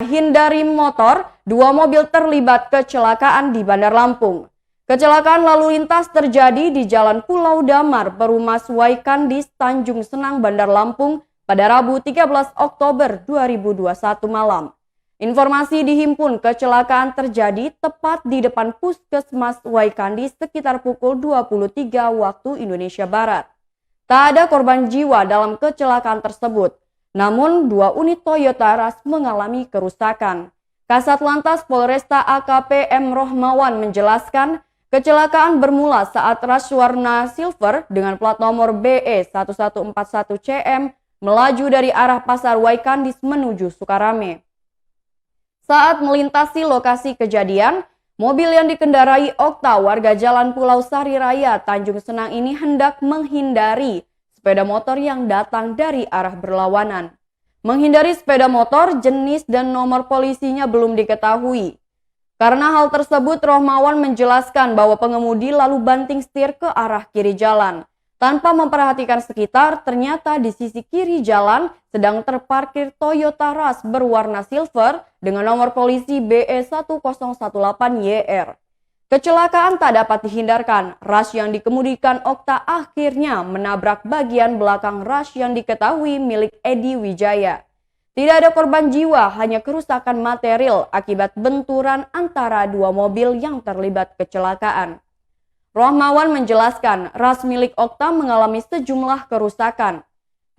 menghindari motor, dua mobil terlibat kecelakaan di Bandar Lampung. Kecelakaan lalu lintas terjadi di Jalan Pulau Damar, Perumas Waikandis, Tanjung Senang, Bandar Lampung pada Rabu 13 Oktober 2021 malam. Informasi dihimpun kecelakaan terjadi tepat di depan Puskesmas Waikandis sekitar pukul 23 waktu Indonesia Barat. Tak ada korban jiwa dalam kecelakaan tersebut. Namun, dua unit Toyota Rush mengalami kerusakan. Kasat Lantas Polresta AKP M. Rohmawan menjelaskan, kecelakaan bermula saat Rush warna silver dengan plat nomor BE 1141 CM melaju dari arah Pasar Waikandis menuju Sukarame. Saat melintasi lokasi kejadian, mobil yang dikendarai Okta warga Jalan Pulau Sari Raya, Tanjung Senang ini hendak menghindari sepeda motor yang datang dari arah berlawanan. Menghindari sepeda motor, jenis dan nomor polisinya belum diketahui. Karena hal tersebut, Rohmawan menjelaskan bahwa pengemudi lalu banting setir ke arah kiri jalan. Tanpa memperhatikan sekitar, ternyata di sisi kiri jalan sedang terparkir Toyota Rush berwarna silver dengan nomor polisi BE 1018YR. Kecelakaan tak dapat dihindarkan. Rush yang dikemudikan Okta akhirnya menabrak bagian belakang Rush yang diketahui milik Edi Wijaya. Tidak ada korban jiwa, hanya kerusakan material akibat benturan antara dua mobil yang terlibat kecelakaan. Rohmawan menjelaskan, Rush milik Okta mengalami sejumlah kerusakan.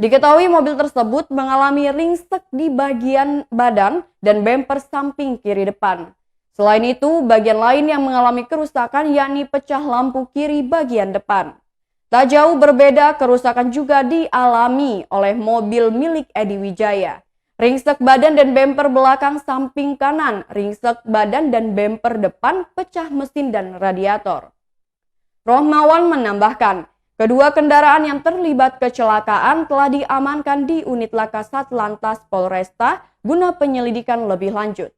Diketahui mobil tersebut mengalami ringsek di bagian badan dan bemper samping kiri depan. Selain itu, bagian lain yang mengalami kerusakan yakni pecah lampu kiri bagian depan. Tak jauh berbeda, kerusakan juga dialami oleh mobil milik Edi Wijaya. Ringsek badan dan bemper belakang samping kanan, ringsek badan dan bemper depan, pecah mesin dan radiator. Rohmawan menambahkan, kedua kendaraan yang terlibat kecelakaan telah diamankan di unit Laka Satlantas Polresta guna penyelidikan lebih lanjut.